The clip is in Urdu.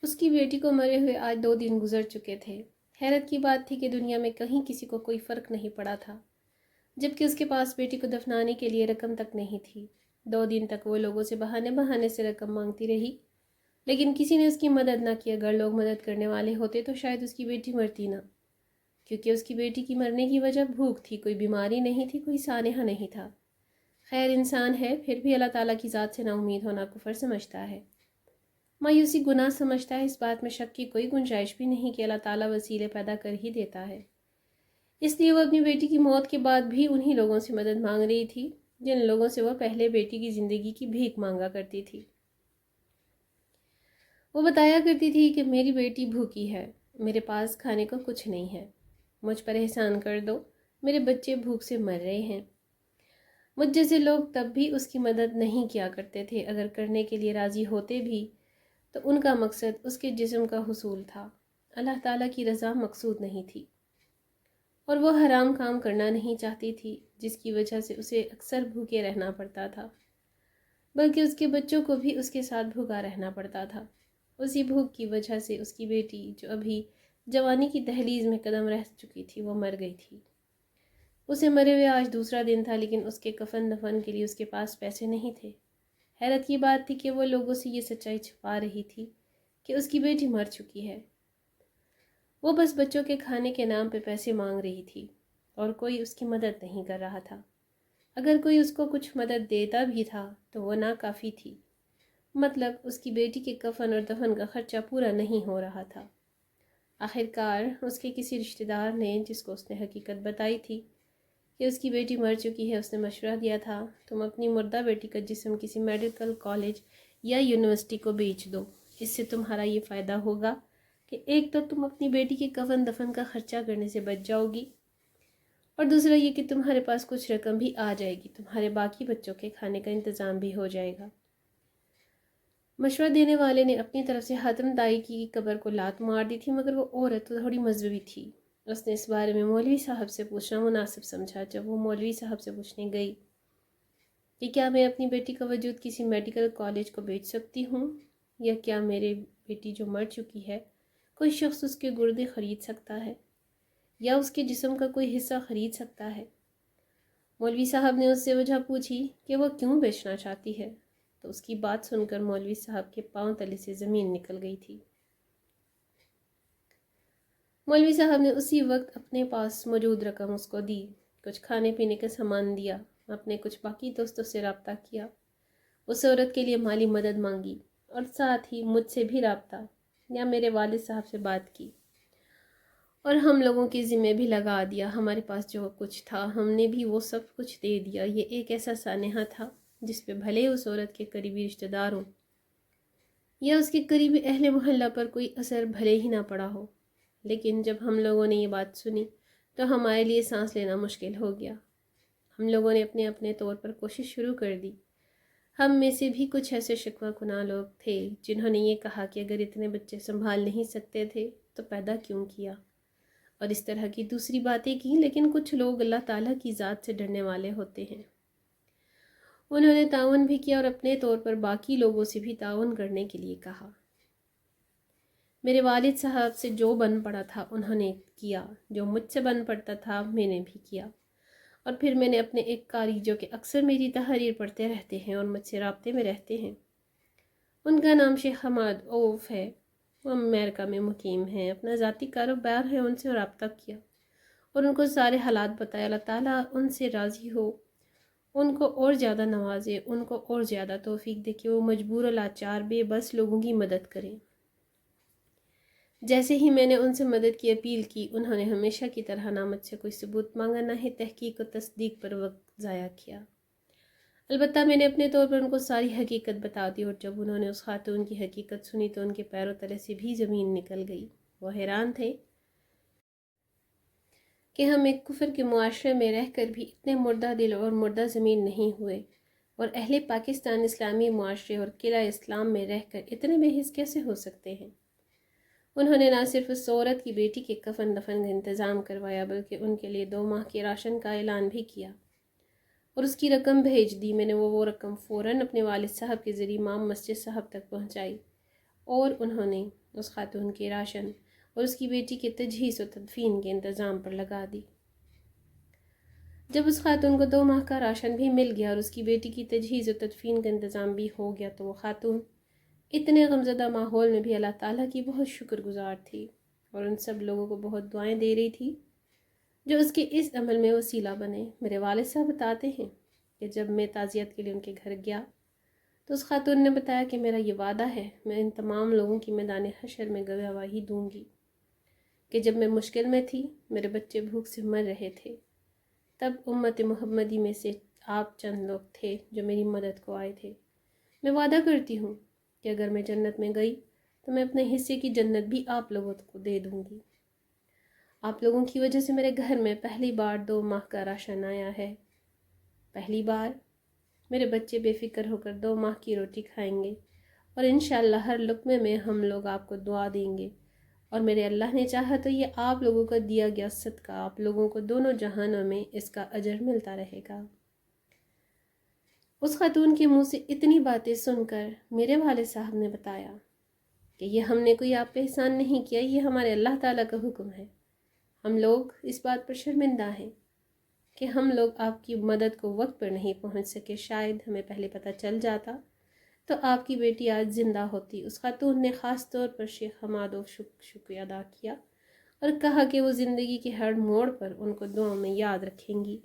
اس کی بیٹی کو مرے ہوئے آج 2 دن گزر چکے تھے۔ حیرت کی بات تھی کہ دنیا میں کہیں کسی کو کوئی فرق نہیں پڑا تھا، جبکہ اس کے پاس بیٹی کو دفنانے کے لیے رقم تک نہیں تھی۔ 2 دن تک وہ لوگوں سے بہانے بہانے سے رقم مانگتی رہی، لیکن کسی نے اس کی مدد نہ کی۔ اگر لوگ مدد کرنے والے ہوتے تو شاید اس کی بیٹی مرتی نہ، کیونکہ اس کی بیٹی کی مرنے کی وجہ بھوک تھی، کوئی بیماری نہیں تھی، کوئی سانحہ نہیں تھا۔ خیر، انسان ہے، پھر بھی اللہ تعالیٰ کی ذات سے نا امید ہونا کفر سمجھتا ہے، مایوسی گناہ سمجھتا ہے۔ اس بات میں شک کی کوئی گنجائش بھی نہیں کہ اللہ تعالیٰ وسیلے پیدا کر ہی دیتا ہے۔ اس لیے وہ اپنی بیٹی کی موت کے بعد بھی انہی لوگوں سے مدد مانگ رہی تھی جن لوگوں سے وہ پہلے بیٹی کی زندگی کی بھیک مانگا کرتی تھی۔ وہ بتایا کرتی تھی کہ میری بیٹی بھوکی ہے، میرے پاس کھانے کو کچھ نہیں ہے، مجھ پر احسان کر دو، میرے بچے بھوک سے مر رہے ہیں۔ مجھ جیسے لوگ تب بھی اس کی مدد نہیں کیا کرتے تھے، اگر کرنے کے لیے راضی ہوتے بھی تو ان کا مقصد اس کے جسم کا حصول تھا، اللہ تعالیٰ کی رضا مقصود نہیں تھی، اور وہ حرام کام کرنا نہیں چاہتی تھی جس کی وجہ سے اسے اکثر بھوکے رہنا پڑتا تھا، بلکہ اس کے بچوں کو بھی اس کے ساتھ بھوکا رہنا پڑتا تھا۔ اسی بھوک کی وجہ سے اس کی بیٹی جو ابھی جوانی کی دہلیز میں قدم رکھ چکی تھی وہ مر گئی تھی۔ اسے مرے ہوئے آج دوسرا دن تھا، لیکن اس کے کفن دفن کے لیے اس کے پاس پیسے نہیں تھے۔ حیرت کی بات تھی کہ وہ لوگوں سے یہ سچائی چھپا رہی تھی کہ اس کی بیٹی مر چکی ہے۔ وہ بس بچوں کے کھانے کے نام پہ پیسے مانگ رہی تھی اور کوئی اس کی مدد نہیں کر رہا تھا۔ اگر کوئی اس کو کچھ مدد دیتا بھی تھا تو وہ ناکافی تھی، مطلب اس کی بیٹی کے کفن اور دفن کا خرچہ پورا نہیں ہو رہا تھا۔ آخر کار اس کے کسی رشتہ دار نے، جس کو اس نے حقیقت بتائی تھی کہ اس کی بیٹی مر چکی ہے، اس نے مشورہ دیا تھا تم اپنی مردہ بیٹی کا جسم کسی میڈیکل کالج یا یونیورسٹی کو بیچ دو، اس سے تمہارا یہ فائدہ ہوگا کہ ایک تو تم اپنی بیٹی کے کفن دفن کا خرچہ کرنے سے بچ جاؤ گی، اور دوسرا یہ کہ تمہارے پاس کچھ رقم بھی آ جائے گی، تمہارے باقی بچوں کے کھانے کا انتظام بھی ہو جائے گا۔ مشورہ دینے والے نے اپنی طرف سے حاتم طائی کی قبر کو لات مار دی تھی، مگر وہ عورت تھوڑی مذہبی تھی۔ اس نے اس بارے میں مولوی صاحب سے پوچھنا مناسب سمجھا۔ جب وہ مولوی صاحب سے پوچھنے گئی کہ کیا میں اپنی بیٹی کا وجود کسی میڈیکل کالج کو بیچ سکتی ہوں، یا کیا میری بیٹی جو مر چکی ہے کوئی شخص اس کے گردے خرید سکتا ہے، یا اس کے جسم کا کوئی حصہ خرید سکتا ہے، مولوی صاحب نے اس سے وجہ پوچھی کہ وہ کیوں بیچنا چاہتی ہے، تو اس کی بات سن کر مولوی صاحب کے پاؤں تلے سے زمین نکل گئی تھی۔ مولوی صاحب نے اسی وقت اپنے پاس موجود رقم اس کو دی، کچھ کھانے پینے کا سامان دیا، اپنے کچھ باقی دوستوں سے رابطہ کیا، اس عورت کے لیے مالی مدد مانگی، اور ساتھ ہی مجھ سے بھی رابطہ یا میرے والد صاحب سے بات کی، اور ہم لوگوں کے ذمہ بھی لگا دیا۔ ہمارے پاس جو کچھ تھا ہم نے بھی وہ سب کچھ دے دیا۔ یہ ایک ایسا سانحہ تھا جس پہ بھلے اس عورت کے قریبی رشتہ دار ہوں یا اس کے قریبی اہل محلہ پر کوئی اثر بھلے ہی نہ پڑا ہو، لیکن جب ہم لوگوں نے یہ بات سنی تو ہمارے لیے سانس لینا مشکل ہو گیا۔ ہم لوگوں نے اپنے اپنے طور پر کوشش شروع کر دی۔ ہم میں سے بھی کچھ ایسے شکوہ کناں لوگ تھے جنہوں نے یہ کہا کہ اگر اتنے بچے سنبھال نہیں سکتے تھے تو پیدا کیوں کیا، اور اس طرح کی دوسری باتیں کی۔ لیکن کچھ لوگ اللہ تعالیٰ کی ذات سے ڈرنے والے ہوتے ہیں، انہوں نے تعاون بھی کیا اور اپنے طور پر باقی لوگوں سے بھی تعاون کرنے کے لیے کہا۔ میرے والد صاحب سے جو بن پڑا تھا انہوں نے کیا، جو مجھ سے بن پڑتا تھا میں نے بھی کیا، اور پھر میں نے اپنے ایک قاری جو کہ اکثر میری تحریر پڑھتے رہتے ہیں اور مجھ سے رابطے میں رہتے ہیں، ان کا نام شیخ حماد اوف ہے، وہ امریکہ میں مقیم ہیں، اپنا ذاتی کاروبار ہے، ان سے رابطہ کیا اور ان کو سارے حالات بتائے۔ اللہ تعالیٰ ان سے راضی ہو، ان کو اور زیادہ نوازے، ان کو اور زیادہ توفیق دے کہ وہ مجبور و لاچار بے بس لوگوں کی مدد کریں۔ جیسے ہی میں نے ان سے مدد کی اپیل کی، انہوں نے ہمیشہ کی طرح نہ مجھ سے کوئی ثبوت مانگا، نہ ہی تحقیق و تصدیق پر وقت ضائع کیا۔ البتہ میں نے اپنے طور پر ان کو ساری حقیقت بتا دی، اور جب انہوں نے اس خاتون کی حقیقت سنی تو ان کے پیروں تلے سے بھی زمین نکل گئی۔ وہ حیران تھے کہ ہم ایک کفر کے معاشرے میں رہ کر بھی اتنے مردہ دل اور مردہ زمین نہیں ہوئے، اور اہل پاکستان اسلامی معاشرے اور قلعہ اسلام میں رہ کر اتنے بے حس کیسے ہو سکتے ہیں۔ انہوں نے نہ صرف اس عورت کی بیٹی کے کفن دفن کا انتظام کروایا، بلکہ ان کے لیے 2 ماہ کے راشن کا اعلان بھی کیا اور اس کی رقم بھیج دی۔ میں نے وہ رقم فوراً اپنے والد صاحب کے ذریعے امام مسجد صاحب تک پہنچائی، اور انہوں نے اس خاتون کے راشن اور اس کی بیٹی کے تجہیز و تدفین کے انتظام پر لگا دی۔ جب اس خاتون کو 2 ماہ کا راشن بھی مل گیا اور اس کی بیٹی کی تجہیز و تدفین کا انتظام بھی ہو گیا تو وہ خاتون اتنے غمزدہ ماحول میں بھی اللہ تعالیٰ کی بہت شکر گزار تھی اور ان سب لوگوں کو بہت دعائیں دے رہی تھی جو اس کے اس عمل میں وسیلہ بنے۔ میرے والد صاحب بتاتے ہیں کہ جب میں تعزیت کے لیے ان کے گھر گیا تو اس خاتون نے بتایا کہ میرا یہ وعدہ ہے، میں ان تمام لوگوں کی میدان حشر میں گواہی دوں گی کہ جب میں مشکل میں تھی، میرے بچے بھوک سے مر رہے تھے، تب امت محمدی میں سے آپ چند لوگ تھے جو میری مدد کو آئے تھے۔ میں وعدہ کرتی ہوں کہ اگر میں جنت میں گئی تو میں اپنے حصے کی جنت بھی آپ لوگوں کو دے دوں گی۔ آپ لوگوں کی وجہ سے میرے گھر میں پہلی بار 2 ماہ کا راشن آیا ہے۔ پہلی بار میرے بچے بے فکر ہو کر 2 ماہ کی روٹی کھائیں گے اور انشاءاللہ ہر لقمے میں ہم لوگ آپ کو دعا دیں گے، اور میرے اللہ نے چاہا تو یہ آپ لوگوں کا دیا گیا صدقہ آپ لوگوں کو دونوں جہانوں میں اس کا اجر ملتا رہے گا۔ اس خاتون کے منہ سے اتنی باتیں سن کر میرے والد صاحب نے بتایا کہ یہ ہم نے کوئی آپ پہ احسان نہیں کیا، یہ ہمارے اللہ تعالیٰ کا حکم ہے۔ ہم لوگ اس بات پر شرمندہ ہیں کہ ہم لوگ آپ کی مدد کو وقت پر نہیں پہنچ سکے، شاید ہمیں پہلے پتہ چل جاتا تو آپ کی بیٹی آج زندہ ہوتی۔ اس خاتون نے خاص طور پر شیخ حماد و شکریہ ادا کیا اور کہا کہ وہ زندگی کے ہر موڑ پر ان کو دعاؤں میں یاد رکھیں گی۔